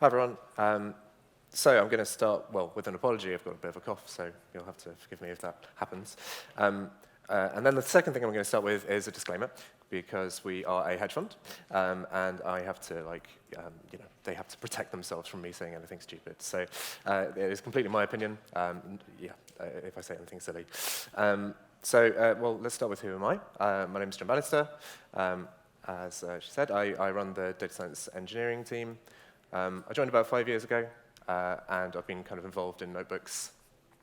Hi, everyone. So I'm going to start, well, with an apology. I've got a bit of a cough, so you'll have to forgive me if that happens. And then the second thing I'm going to start with is a disclaimer, because we are a hedge fund, and I have to, they have to protect themselves from me saying anything stupid. So it is completely my opinion, if I say anything silly. Well, let's start with who am I? My name is Jon Bannister. As she said, I run the data science engineering team. I joined about 5 years ago, and I've been kind of involved in notebooks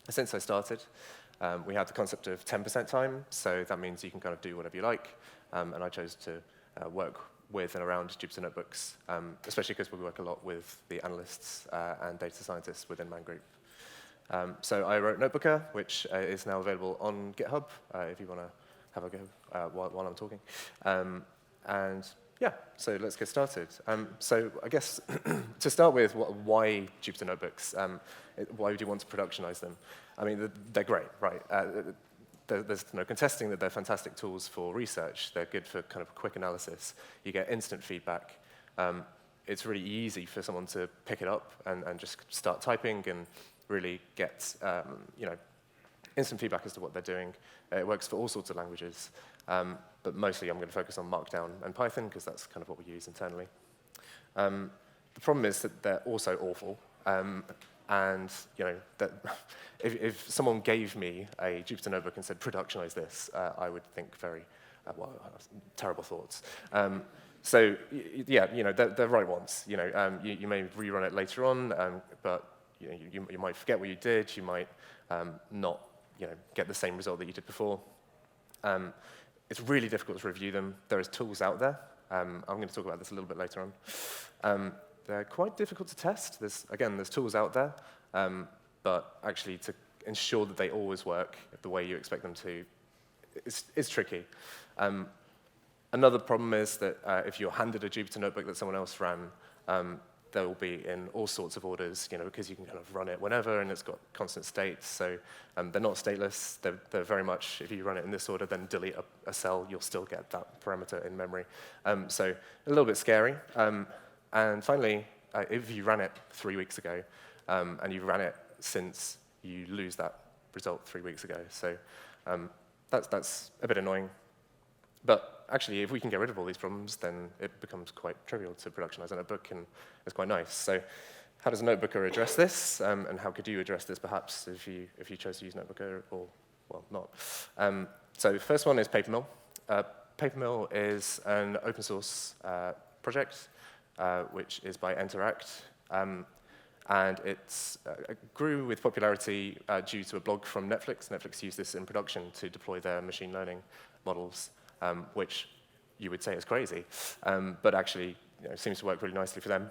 since I started. We have the concept of 10% time, so that means you can kind of do whatever you like, and I chose to work with and around Jupyter Notebooks, especially because we work a lot with the analysts and data scientists within Man Group. So I wrote Notebooker, which is now available on GitHub, if you want to have a go while I'm talking. And yeah, so let's get started. So I guess to start with, why Jupyter Notebooks? Why would you want to productionize them? I mean, they're great, right? There's no contesting that they're fantastic tools for research. They're good for kind of quick analysis. You get instant feedback. It's really easy for someone to pick it up and just start typing and really get instant feedback as to what they're doing. It works for all sorts of languages. But mostly I'm going to focus on Markdown and Python, because that's kind of what we use internally. The problem is that they're also awful. And that if someone gave me a Jupyter Notebook and said, productionize this, I would think very, terrible thoughts. So yeah, they're right ones. You may rerun it later on, but you might forget what you did. You might not get the same result that you did before. It's really difficult to review them. There is tools out there. I'm going to talk about this a little bit later on. They're quite difficult to test. There's tools out there, but actually to ensure that they always work the way you expect them to is tricky. Another problem is that if you're handed a Jupyter Notebook that someone else ran, they will be in all sorts of orders, because you can kind of run it whenever, and it's got constant states. So they're not stateless. They're very much, if you run it in this order, then delete a cell, you'll still get that parameter in memory. So a little bit scary. And finally, if you ran it 3 weeks ago, and you ran it since, you lose that result 3 weeks ago. So that's a bit annoying. But actually, if we can get rid of all these problems, then it becomes quite trivial to productionize a notebook, and it's quite nice. So how does Notebooker address this? And how could you address this, perhaps, if you chose to use Notebooker, or, well, not? So first one is Papermill. Papermill is an open source project, which is by Interact. And it grew with popularity due to a blog from Netflix. Netflix used this in production to deploy their machine learning models, which you would say is crazy, but actually seems to work really nicely for them.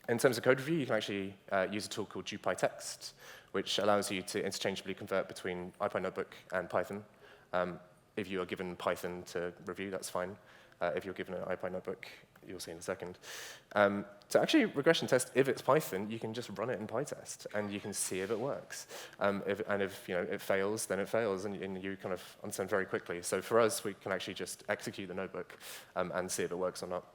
In terms of code review, you can actually use a tool called Jupytext, which allows you to interchangeably convert between IPyNotebook and Python. If you are given Python to review, that's fine. If you're given an IPyNotebook, you'll see in a second. To actually regression test, if it's Python, you can just run it in PyTest, and you can see if it works. If it fails, then it fails, and you kind of understand very quickly. So for us, we can actually just execute the notebook and see if it works or not.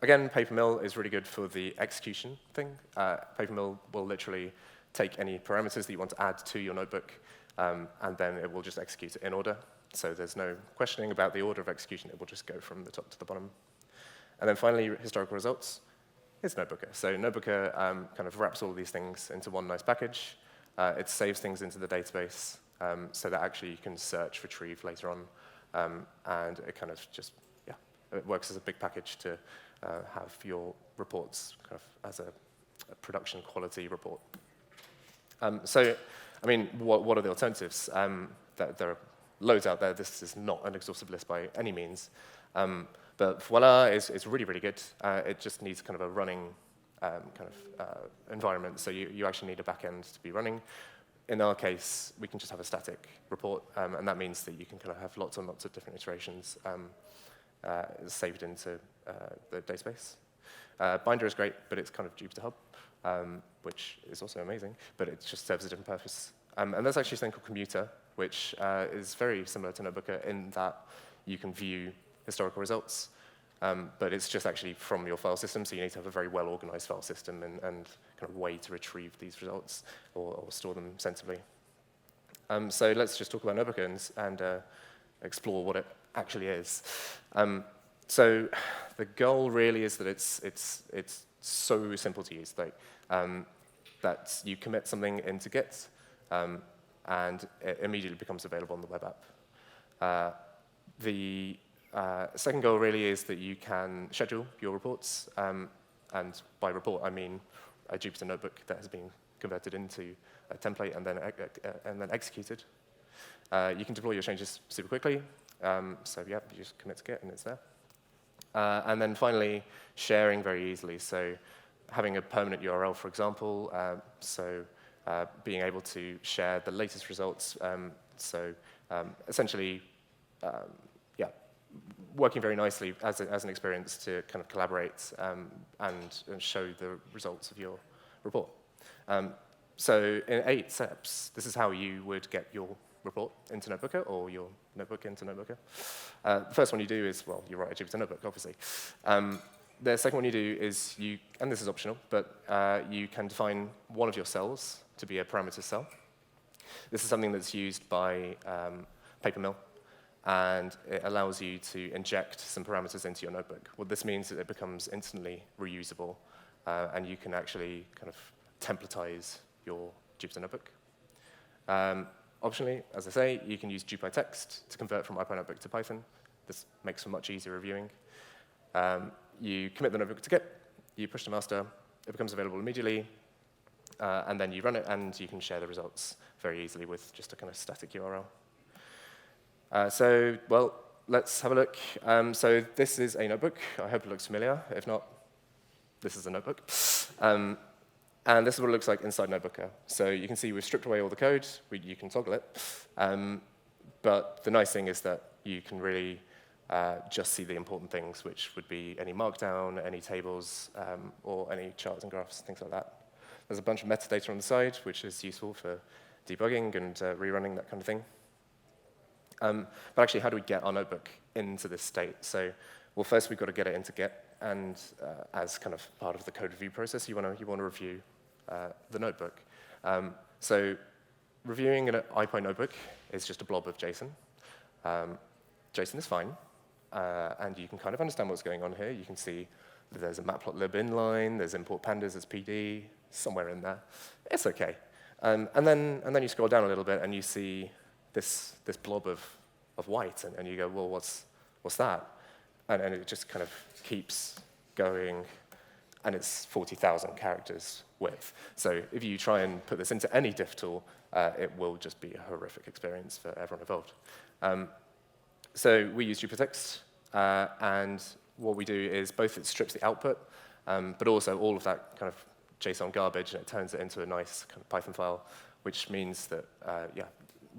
Again, Papermill is really good for the execution thing. Papermill will literally take any parameters that you want to add to your notebook, and then it will just execute it in order. So there's no questioning about the order of execution. It will just go from the top to the bottom. And then finally, historical results is Notebooker. So Notebooker kind of wraps all of these things into one nice package. It saves things into the database so that actually you can search, retrieve later on. And it kind of just, it works as a big package to have your reports kind of as a production quality report. So, I mean, what are the alternatives? There are loads out there. This is not an exhaustive list by any means. But Voila is really, really good. It just needs kind of a running environment. So you actually need a backend to be running. In our case, we can just have a static report, and that means that you can kind of have lots and lots of different iterations saved into the database. Binder is great, but it's kind of Jupyter Hub, which is also amazing, but it just serves a different purpose. And there's actually something called Commuter, which is very similar to Notebooker in that you can view historical results. but it's just actually from your file system, so you need to have a very well-organized file system and kind of way to retrieve these results or store them sensibly. So let's just talk about NumFOCUS and explore what it actually is. So the goal really is that it's so simple to use, that you commit something into Git, and it immediately becomes available on the web app. The second goal really is that you can schedule your reports, and by report I mean a Jupyter notebook that has been converted into a template and then executed. You can deploy your changes super quickly, so yeah, you just commit to Git and it's there. And then finally, sharing very easily. So having a permanent URL, for example, being able to share the latest results. Essentially, working very nicely as an experience to kind of collaborate and show the results of your report. So in 8 steps, this is how you would get your report into NotebookR or your notebook into NotebookR. The first one you do is, well, you write a Jupyter notebook, obviously. The second one you do is and this is optional, but you can define one of your cells to be a parameter cell. This is something that's used by Papermill, and it allows you to inject some parameters into your notebook. What this means is that it becomes instantly reusable, and you can actually kind of templatize your Jupyter notebook. Optionally, as I say, you can use Jupytext to convert from IPyNotebook to Python. This makes for much easier reviewing. You commit the notebook to Git, you push to master, it becomes available immediately, and then you run it, and you can share the results very easily with just a kind of static URL. Well, let's have a look. So this is a notebook. I hope it looks familiar. If not, this is a notebook. And this is what it looks like inside NotebookR. So you can see we've stripped away all the code. You can toggle it. But the nice thing is that you can really just see the important things, which would be any markdown, any tables, or any charts and graphs, things like that. There's a bunch of metadata on the side, which is useful for debugging and rerunning, that kind of thing. But actually, how do we get our notebook into this state? So, well, first we've got to get it into Git, and as kind of part of the code review process, you want to review the notebook. So reviewing an IPyNotebook is just a blob of JSON. JSON is fine, and you can kind of understand what's going on here. You can see that there's a matplotlib inline, there's import pandas, there's PD, somewhere in there. It's OK. And then you scroll down a little bit, and you see this blob of white, and you go, well, what's that? And it just kind of keeps going, and it's 40,000 characters width. So if you try and put this into any diff tool, it will just be a horrific experience for everyone involved. So we use Jupytext, and what we do is both it strips the output, but also all of that kind of JSON garbage, and it turns it into a nice kind of Python file, which means that,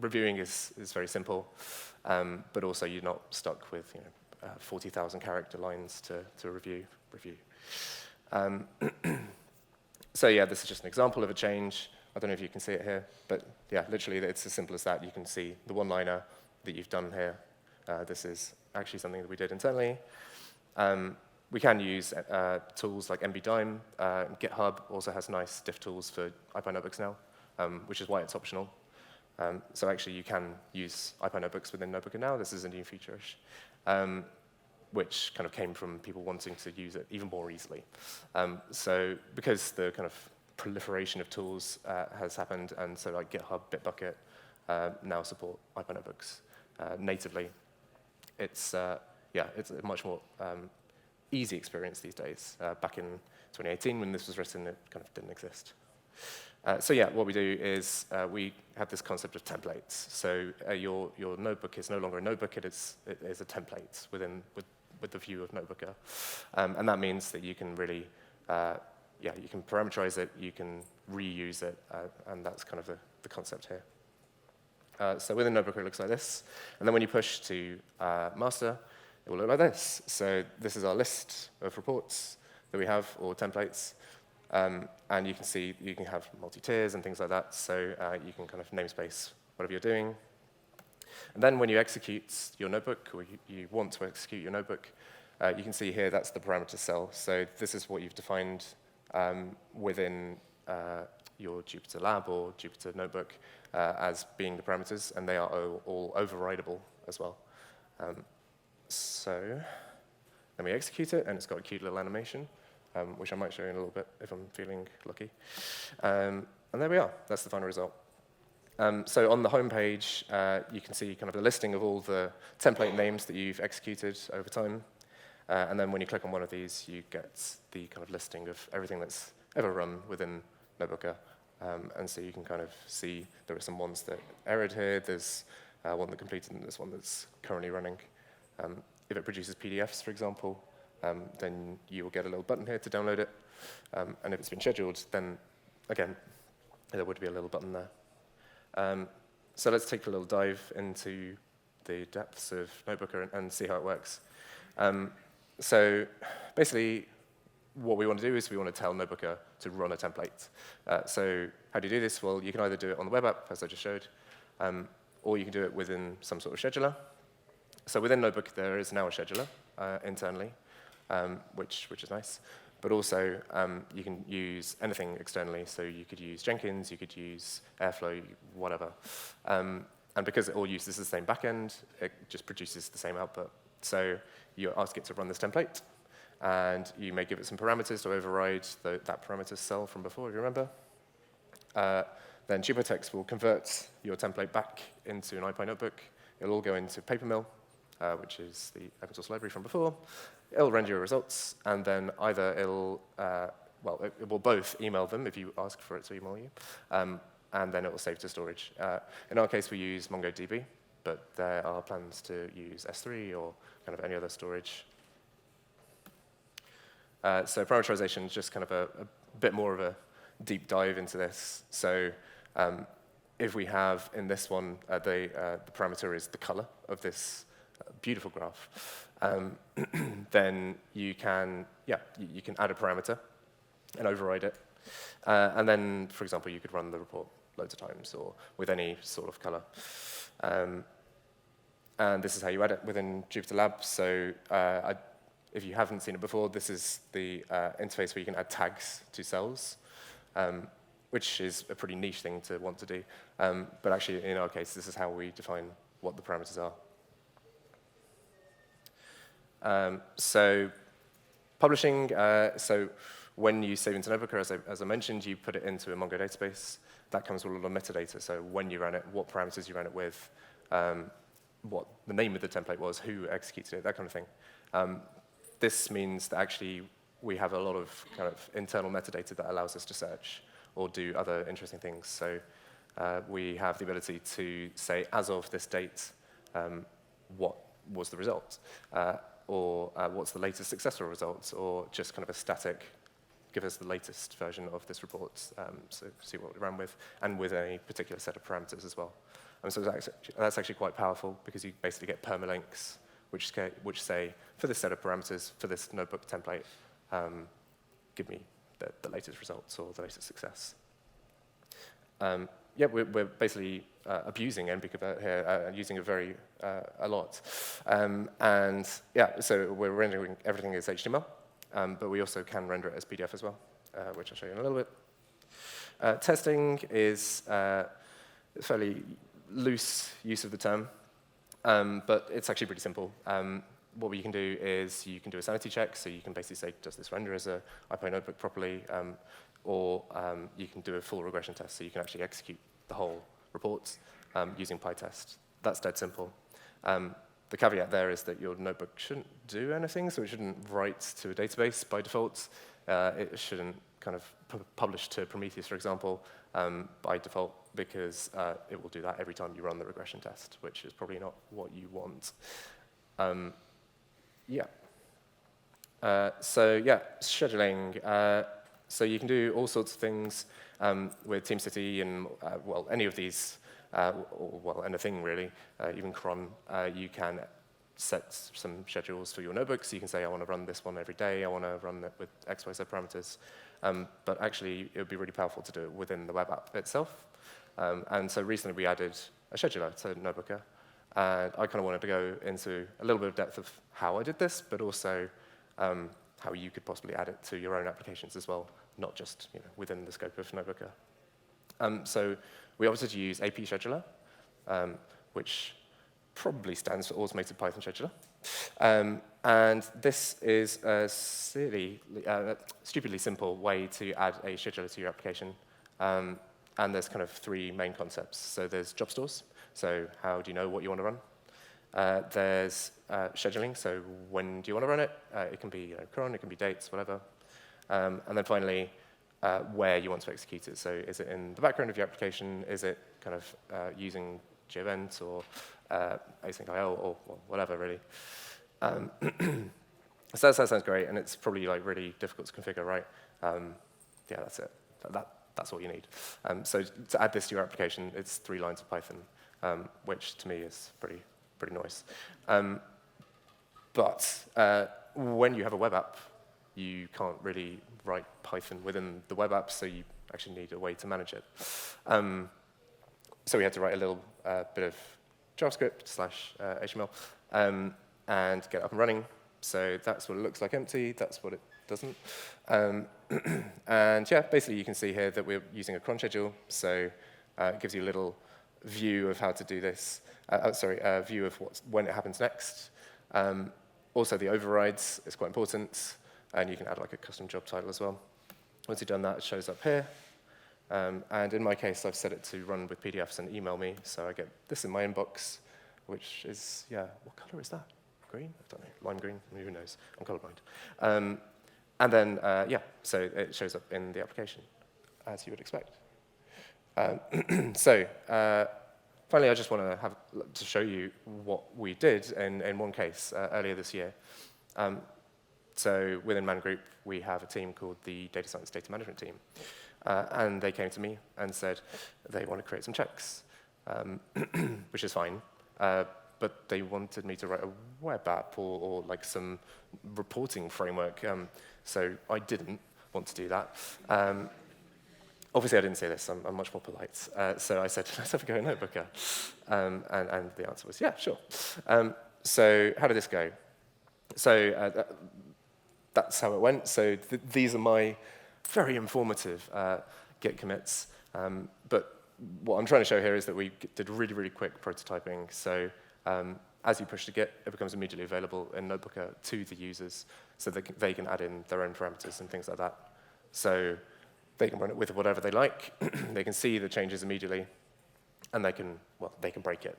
reviewing is very simple, but also you're not stuck with 40,000 character lines to review. So yeah, this is just an example of a change. I don't know if you can see it here, but yeah, literally it's as simple as that. You can see the one-liner that you've done here. This is actually something that we did internally. We can use tools like mbdime. GitHub also has nice diff tools for IPyNotebooks now, which is why it's optional. So actually, you can use IPyNotebooks within NotebookR now. This is a new feature-ish, which kind of came from people wanting to use it even more easily. So because the kind of proliferation of tools has happened, and so like GitHub, Bitbucket now support IPyNotebooks natively, it's a much more easy experience these days. Back in 2018, when this was written, it kind of didn't exist. So yeah, what we do is we have this concept of templates. So your notebook is no longer a notebook; it is a template with the view of NotebookR, and that means that you can really, you can parameterize it, you can reuse it, and that's kind of the concept here. So within NotebookR, it looks like this, and then when you push to master, it will look like this. So this is our list of reports that we have, or templates. And you can see you can have multi-tiers and things like that, so you can kind of namespace whatever you're doing. And then when you execute your notebook, or you want to execute your notebook, you can see here that's the parameter cell. So this is what you've defined within your Jupyter Lab or Jupyter Notebook as being the parameters, and they are all overridable as well. So then we execute it, and it's got a cute little animation, which I might show you in a little bit if I'm feeling lucky. And there we are. That's the final result. So on the home page, you can see kind of a listing of all the template names that you've executed over time. And then when you click on one of these, you get the kind of listing of everything that's ever run within NotebookR. And so you can kind of see there are some ones that errored here. There's one that completed, and there's one that's currently running. If it produces PDFs, for example, then you will get a little button here to download it. And if it's been scheduled, then, again, there would be a little button there. So let's take a little dive into the depths of NotebookR and see how it works. So basically, what we want to do is we want to tell NotebookR to run a template. So how do you do this? Well, you can either do it on the web app, as I just showed, or you can do it within some sort of scheduler. So within Notebook, there is now a scheduler internally, which is nice. But also, you can use anything externally. So you could use Jenkins, you could use Airflow, whatever. And because it all uses the same backend, it just produces the same output. So you ask it to run this template, and you may give it some parameters to override that parameters cell from before, if you remember. Then Jupyter will convert your template back into an IPy notebook. It'll all go into PaperMill, which is the open source library from before. It'll render your results, and then either it'll, it will both email them if you ask for it to email you, and then it will save to storage. In our case, we use MongoDB, but there are plans to use S3 or kind of any other storage. So parametrization is just kind of a bit more of a deep dive into this. So if we have in this one, the parameter is the color of this beautiful graph, then you can add a parameter and override it. And then, for example, you could run the report loads of times or with any sort of color. And this is how you add it within Jupyter Lab. So if you haven't seen it before, this is the interface where you can add tags to cells, which is a pretty niche thing to want to do. But actually, in our case, this is how we define what the parameters are. So publishing, so when you save into NotebookR, as I mentioned, you put it into a Mongo database. That comes with all the metadata, so when you ran it, what parameters you ran it with, what the name of the template was, who executed it, that kind of thing. This means that actually we have a lot of kind of internal metadata that allows us to search or do other interesting things. So we have the ability to say, as of this date, what was the result? Or what's the latest successful results, or just kind of a static, give us the latest version of this report, so see what we ran with, and with a particular set of parameters as well. So that's actually quite powerful, because you basically get permalinks, which say, for this set of parameters, for this notebook template, give me the latest results or the latest success. Yeah, we're basically abusing nbconvert here, using it a lot. And yeah, so we're rendering everything as HTML, but we also can render it as PDF as well, which I'll show you in a little bit. Testing is fairly loose use of the term, but it's actually pretty simple. What you can do is you can do a sanity check, so you can basically say, does this render as a IPy notebook properly? Or you can do a full regression test, so you can actually execute the whole report using PyTest. That's dead simple. The caveat there is that your notebook shouldn't do anything, so it shouldn't write to a database by default. It shouldn't kind of publish to Prometheus, for example, by default, because it will do that every time you run the regression test, which is probably not what you want. So yeah, scheduling. So you can do all sorts of things with TeamCity and, well, any of these, or anything really, even cron. You can set some schedules for your notebooks. You can say, I want to run this one every day. I want to run it with X, Y, Z parameters. But actually, it would be really powerful to do it within the web app itself. And so recently, we added a scheduler to NotebookR. And I kind of wanted to go into a little bit of depth of how I did this, but also how you could possibly add it to your own applications as well, not just within the scope of NotebOOKer. So we opted to use AP Scheduler, which probably stands for Automated Python Scheduler. And this is a stupidly simple way to add a scheduler to your application. And there's kind of three main concepts. So there's job stores. So how do you know what you want to run? There's scheduling. So when do you want to run it? It can be cron, it can be dates, whatever. And then finally, where you want to execute it. So is it in the background of your application? Is it kind of using gevent or async IO or whatever, really? So that sounds great, and it's probably really difficult to configure, right? Yeah, that's it. That's all you need. So to add this to your application, it's 3 lines of Python, which to me is pretty nice. But when you have a web app, you can't really write Python within the web app, so you actually need a way to manage it. So we had to write a little bit of JavaScript / HTML and get it up and running. So that's what it looks like empty. That's what it doesn't. And yeah, basically you can see here that we're using a cron schedule. So it gives you a little view of how to do this. A view of when it happens next. Also, the overrides is quite important. And you can add a custom job title as well. Once you've done that, it shows up here. And in my case, I've set it to run with PDFs and email me. So I get this in my inbox, which is, what color is that? Green? I don't know. Lime green? Who knows? I'm colorblind. And then, so it shows up in the application, as you would expect. So finally, I just want to show you what we did in one case earlier this year. So within Man Group, we have a team called the Data Science Data Management team. And they came to me and said they want to create some checks, which is fine. But they wanted me to write a web app or some reporting framework. So I didn't want to do that. Obviously, I didn't say this. I'm much more polite. So I said, let's have a go at NotebOOKer. And the answer was, yeah, sure. So how did this go? So that's how it went. So these are my very informative Git commits. But what I'm trying to show here is that we did really, really quick prototyping. So as you push to Git, it becomes immediately available in NotebOOKer to the users so that they can add in their own parameters and things like that. So they can run it with whatever they like. They can see the changes immediately, and they can break it.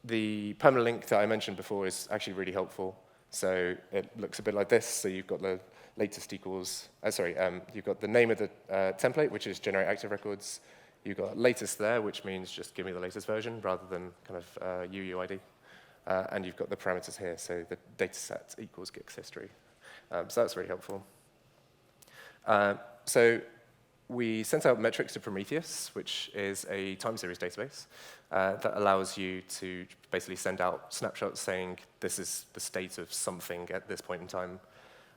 The permanent link that I mentioned before is actually really helpful. So it looks a bit like this. So you've got the latest equals, you've got the name of the template, which is generate active records. You've got latest there, which means just give me the latest version rather than kind of UUID. And you've got the parameters here, so the dataset equals Git history. So that's really helpful. So we sent out metrics to Prometheus, which is a time series database that allows you to basically send out snapshots saying this is the state of something at this point in time.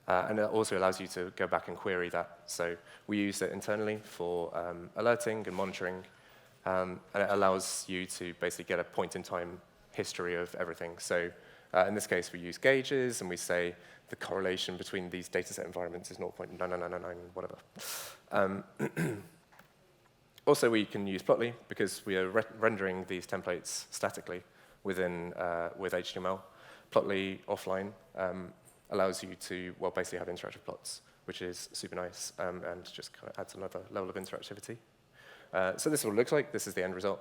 And it also allows you to go back and query that. So we use it internally for alerting and monitoring. And it allows you to basically get a point-in-time history of everything. So in this case, we use gauges, and we say the correlation between these dataset environments is 0.9999, whatever. Also, we can use Plotly, because we are rendering these templates statically within with HTML. Plotly offline allows you to, basically have interactive plots, which is super nice, and just kind of adds another level of interactivity. So this is what it looks like. This is the end result.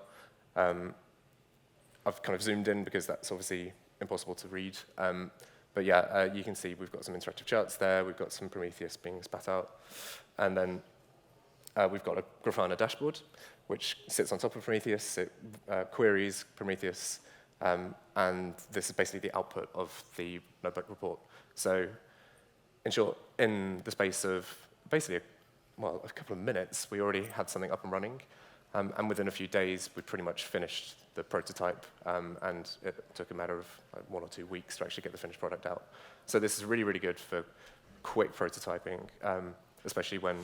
I've kind of zoomed in because that's obviously impossible to read. But yeah, you can see we've got some interactive charts there. We've got some Prometheus being spat out. And then we've got a Grafana dashboard, which sits on top of Prometheus. It queries Prometheus. And this is basically the output of the notebook report. So in short, in the space of basically a couple of minutes, we already had something up and running. And within a few days, we pretty much finished the prototype, and it took a matter of 1 or 2 weeks to actually get the finished product out. So this is really, really good for quick prototyping, especially when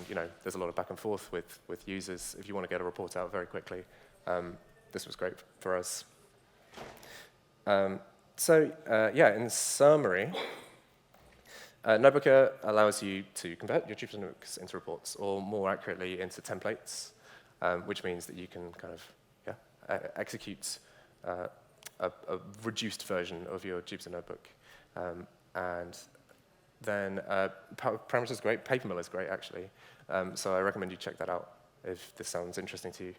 there's a lot of back and forth with users. If you want to get a report out very quickly, this was great for us. Yeah, in summary, NumFOCUS allows you to convert your Jupyter Notebooks into reports, or more accurately, into templates, which means that you can kind of execute a reduced version of your Jupyter Notebook. And then Parametrised is great. Papermill is great, actually. So I recommend you check that out if this sounds interesting to you.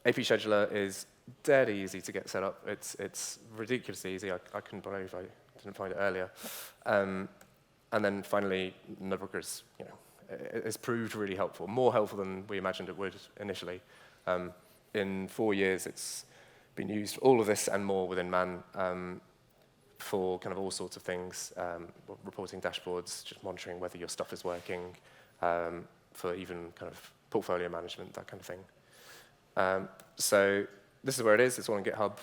AP Scheduler is dead easy to get set up. It's ridiculously easy. I couldn't believe I didn't find it earlier. And then finally, NumFOCUS, it's proved really helpful, more helpful than we imagined it would initially. In 4 years, it's been used all of this and more within Man for kind of all sorts of things, reporting dashboards, just monitoring whether your stuff is working, for even kind of portfolio management, that kind of thing. So this is where it is. It's all on GitHub.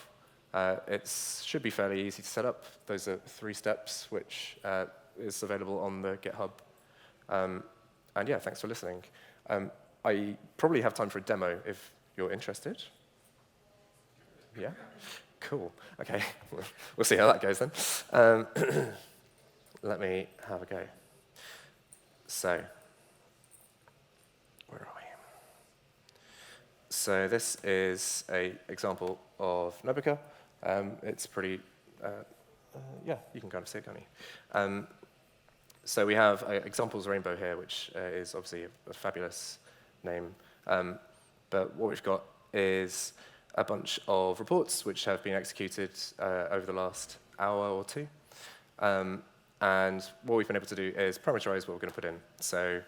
It should be fairly easy to set up. Those are 3 steps, which is available on the GitHub. And yeah, thanks for listening. I probably have time for a demo if you're interested. Yeah? Cool. OK. We'll see how that goes then. Let me have a go. So where are we? So this is an example of NumFOCUS. It's pretty, yeah, you can kind of see it, can't you? So we have examples rainbow here, which is obviously a fabulous name. But what we've got is a bunch of reports which have been executed over the last hour or 2. And what we've been able to do is parameterize what we're going to put in. So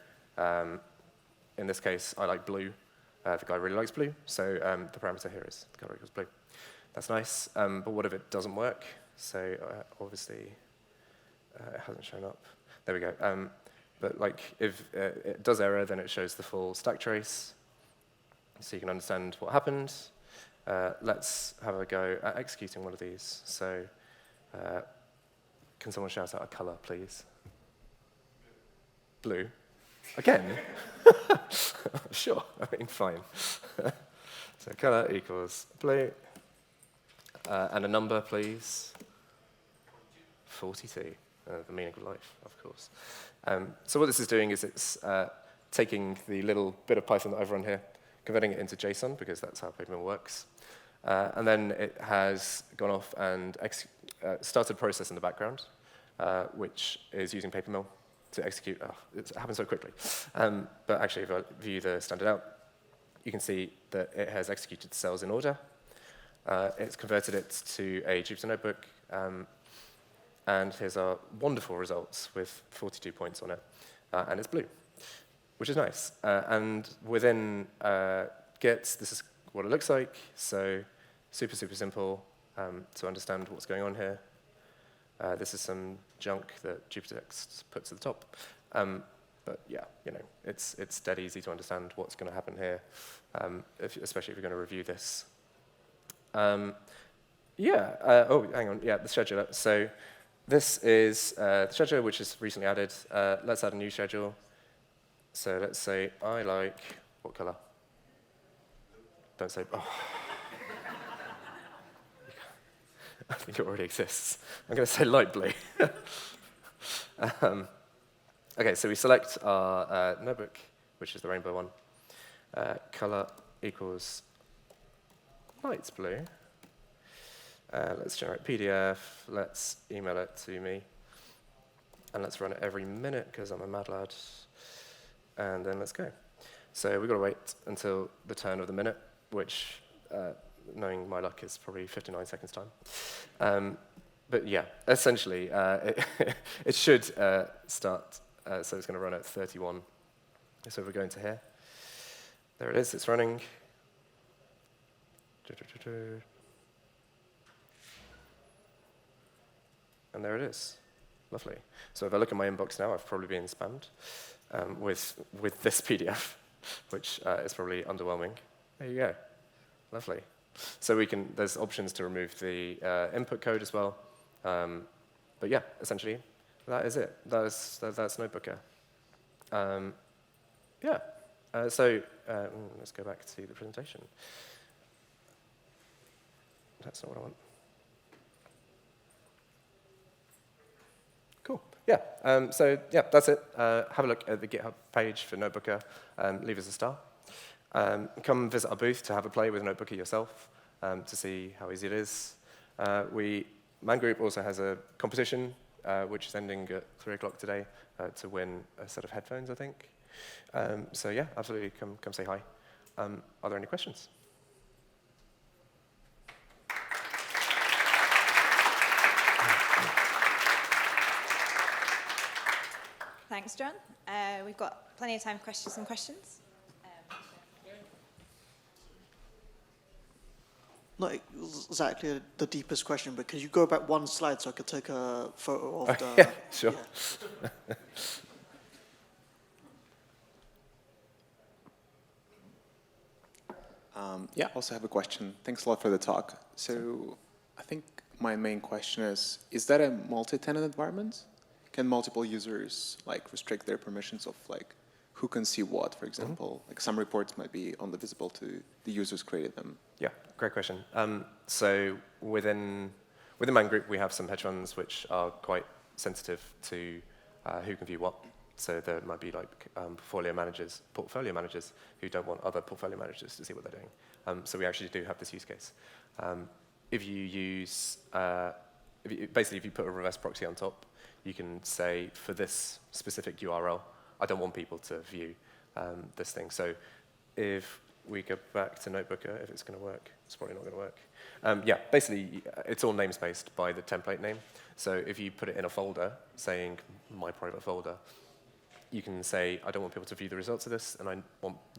in this case, I like blue. The guy really likes blue. So the parameter here is the color equals blue. That's nice. But what if it doesn't work? So obviously, it hasn't shown up. There we go. But like, if it does error, then it shows the full stack trace. So you can understand what happened. Let's have a go at executing one of these. So can someone shout out a color, please? Blue. Again? Sure. I mean, fine. So color equals blue. And a number, please. 42. The meaning of life, of course. So what this is doing is it's taking the little bit of Python that I've run here, converting it into JSON, because that's how Papermill works. And then it has gone off and started a process in the background, which is using Papermill to execute. Oh, it happens so quickly. But actually, if I view the standard out, you can see that it has executed cells in order. It's converted it to a Jupyter Notebook. And here's our wonderful results with 42 points on it. And it's blue, which is nice. And within Git, this is what it looks like. So super, super simple to understand what's going on here. This is some junk that Jupyter puts at the top. But yeah, it's dead easy to understand what's going to happen here, especially if you're going to review this. Oh, hang on. Yeah, the scheduler. So this is the scheduler, which is recently added. Let's add a new schedule. So let's say I like, what color? Don't say, oh. I think it already exists. I'm going to say light blue. OK, so we select our notebook, which is the rainbow one. Color equals light blue. Let's generate PDF. Let's email it to me. And let's run it every minute, because I'm a mad lad. And then let's go. So we've got to wait until the turn of the minute, which, knowing my luck, is probably 59 seconds time. But yeah, essentially, it should start. So it's going to run at 31. So if we go into here, there it is. It's running. And there it is. Lovely. So if I look at my inbox now, I've probably been spammed with this PDF, which is probably underwhelming. There you go. Lovely. So there's options to remove the input code as well. But yeah, essentially, that is it. That's NumFOCUS. Yeah. So let's go back to the presentation. That's not what I want. Cool. Yeah. So yeah, that's it. Have a look at the GitHub page for Notebooker. Leave us a star. Come visit our booth to have a play with Notebooker yourself to see how easy it is. Man Group also has a competition which is ending at 3 o'clock today to win a set of headphones, I think. So yeah, absolutely, come say hi. Are there any questions? Thanks, John. We've got plenty of time for questions. Not exactly the deepest question, but could you go back one slide so I could take a photo of the... Yeah, sure. Yeah. Yeah, I also have a question. Thanks a lot for the talk. So I think my main question is that a multi-tenant environment? Can multiple users restrict their permissions of who can see what, for example? Like some reports might be only visible to the users created them. Yeah, great question. So within Man Group, we have some hedge funds which are quite sensitive to who can view what. So there might be portfolio managers who don't want other portfolio managers to see what they're doing. So we actually do have this use case. If you use, basically if you put a reverse proxy on top, you can say for this specific URL, I don't want people to view this thing. So if we go back to Notebooker, if it's going to work, it's probably not going to work. Yeah, basically, it's all namespaced by the template name. So if you put it in a folder saying my private folder, you can say, I don't want people to view the results of this, and I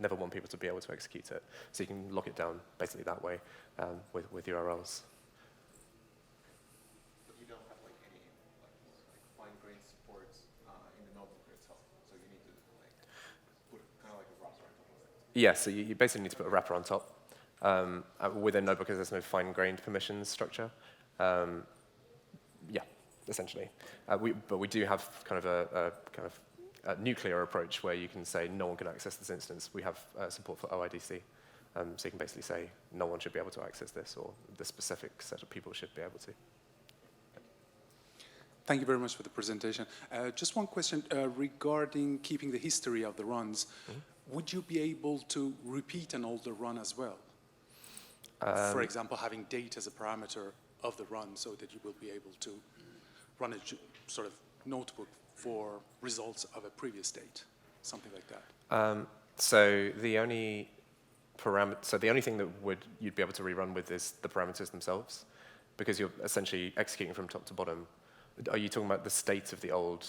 never want people to be able to execute it. So you can lock it down basically that way with URLs. But you don't have any fine-grained support in the notebook itself, so you need to put kind of like a wrapper on top of it. Yeah, so you basically need to put a wrapper on top. Within Notebooker, there's no fine-grained permissions structure. Yeah, essentially. But we do have kind of a nuclear approach where you can say no one can access this instance. We have support for OIDC. So you can basically say no one should be able to access this, or the specific set of people should be able to. Thank you very much for the presentation. Just one question regarding keeping the history of the runs. Mm-hmm. Would you be able to repeat an older run as well? For example, having date as a parameter of the run so that you will be able to run a sort of notebook for results of a previous date, something like that. So the only thing that you'd be able to rerun with is the parameters themselves, because you're essentially executing from top to bottom. Are you talking about the state of the old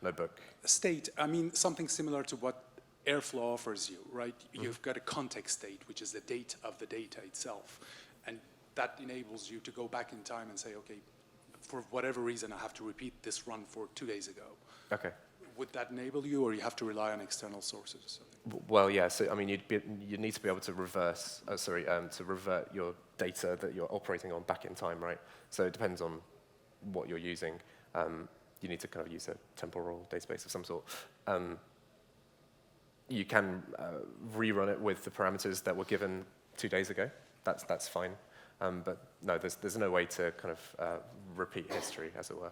notebook? State, I mean something similar to what Airflow offers you, right? Mm-hmm. You've got a context state, which is the date of the data itself. And that enables you to go back in time and say, okay, for whatever reason, I have to repeat this run for 2 days ago. Okay. Would that enable you, or you have to rely on external sources? Well, yeah. So I mean, you'd need to be able to revert your data that you're operating on back in time, right? So it depends on what you're using. You need to kind of use a temporal database of some sort. You can rerun it with the parameters that were given 2 days ago. That's fine. But no, there's no way to kind of repeat history, as it were.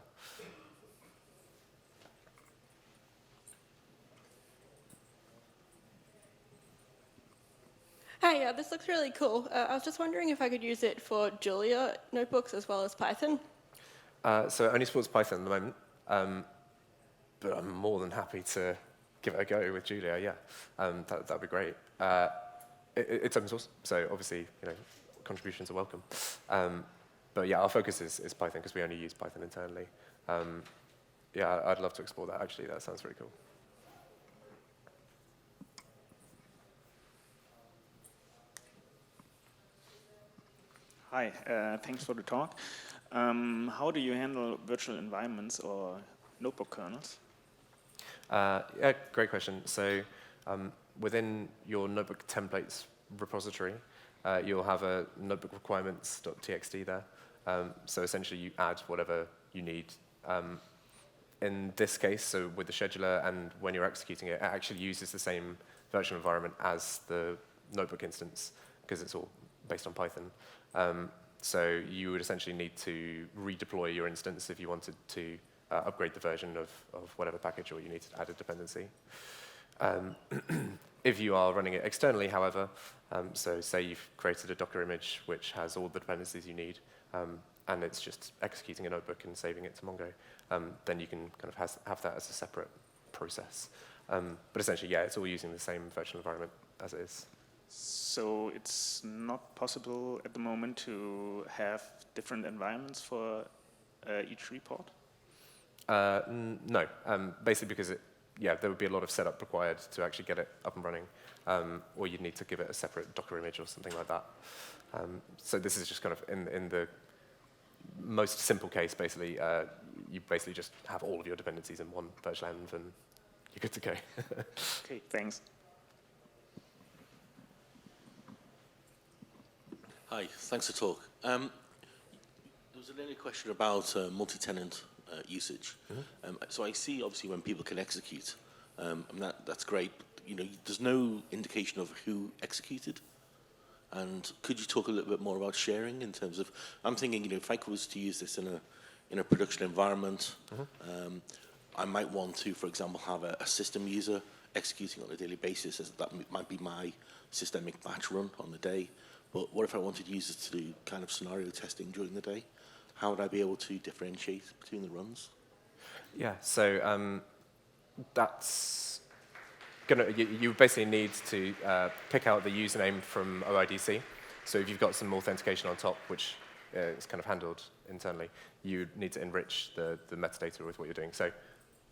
Hi, this looks really cool. I was just wondering if I could use it for Julia notebooks as well as Python. So it only supports Python at the moment, but I'm more than happy to give it a go with Julia. Yeah, that'd be great. It's open source, so obviously contributions are welcome. But yeah, our focus is Python because we only use Python internally. Yeah, I'd love to explore that. Actually, that sounds very cool. Hi, thanks for the talk. How do you handle virtual environments or notebook kernels? Yeah, great question. So within your notebook templates repository, you'll have a notebook requirements.txt there. So essentially, you add whatever you need. In this case, so with the scheduler and when you're executing it, it actually uses the same virtual environment as the notebook instance, because it's all based on Python. So you would essentially need to redeploy your instance if you wanted to upgrade the version of whatever package, or you need to add a dependency. If you are running it externally, however, so say you've created a Docker image which has all the dependencies you need, and it's just executing a notebook and saving it to Mongo, then you can kind of have that as a separate process. But essentially, yeah, it's all using the same virtual environment as it is. So it's not possible at the moment to have different environments for each report? No, basically because there would be a lot of setup required to actually get it up and running, or you'd need to give it a separate Docker image or something like that. So this is just kind of in the most simple case, basically, you basically just have all of your dependencies in one virtual env and you're good to go. Okay, thanks. Hi, thanks for the talk. There was an earlier question about multi-tenant usage. Mm-hmm. So I see, obviously, when people can execute, and that's great. But, there's no indication of who executed. And could you talk a little bit more about sharing in terms of? I'm thinking, if I was to use this in a production environment, Mm-hmm. I might want to, for example, have a system user executing on a daily basis. As that might be my systemic batch run on the day. But what if I wanted users to do kind of scenario testing during the day? How would I be able to differentiate between the runs? Yeah, so that's you basically need to pick out the username from OIDC. So if you've got some authentication on top, which is kind of handled internally, you need to enrich the metadata with what you're doing. So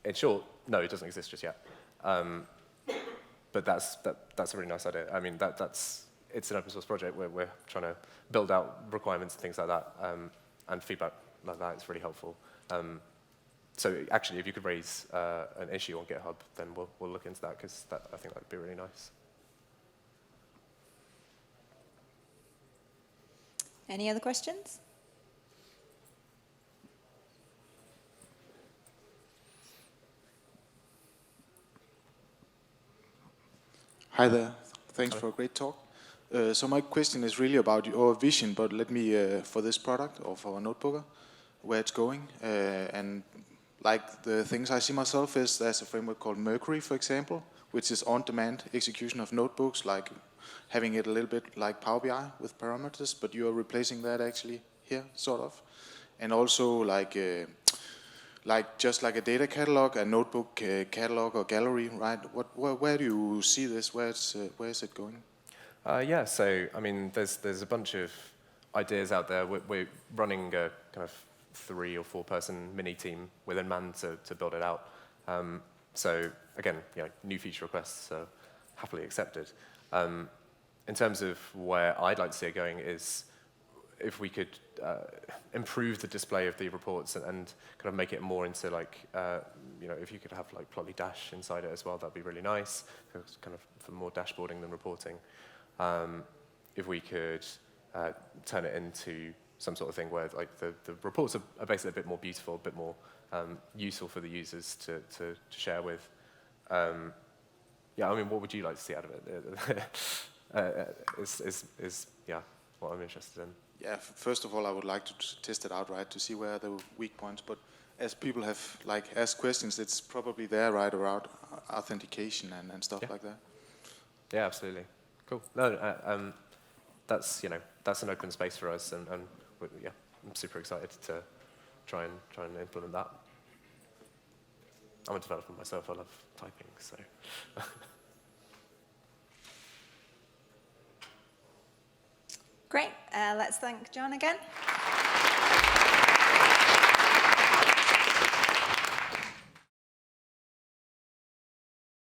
in short, no, it doesn't exist just yet. But that's a really nice idea. I mean, it's an open source project where we're trying to build out requirements and things like that, and feedback like that is really helpful. So actually, if you could raise an issue on GitHub, then we'll look into that, because I think that would be really nice. Any other questions? Hi there. Thanks for a great talk. So my question is really about your vision, but let me, for this product or for Notebooker, where it's going. And like the things I see myself is there's a framework called Mercury, for example, which is on-demand execution of notebooks, like having it a little bit like Power BI with parameters, but you are replacing that actually here, sort of. And also like just like a data catalog, a notebook catalog or gallery, right? Where do you see this? Where is it going? Yeah, so I mean, there's a bunch of ideas out there. We're running a kind of 3 or 4 person mini team within Man to build it out. So again, new feature requests are happily accepted. In terms of where I'd like to see it going is if we could improve the display of the reports and kind of make it more into like, if you could have like Plotly Dash inside it as well, that'd be really nice, kind of for more dashboarding than reporting. If we could turn it into some sort of thing where like the reports are basically a bit more beautiful, a bit more useful for the users to share with. Yeah, I mean, what would you like to see out of it? Is what I'm interested in. Yeah, first of all, I would like to test it out, right, to see where are the weak points. But as people have like asked questions, it's probably there, right, around authentication and stuff like that. Yeah, absolutely. Cool. No, that's an open space for us, and I'm super excited to try and implement that. I'm a developer myself. I love typing, so. Great. Let's thank Jon again.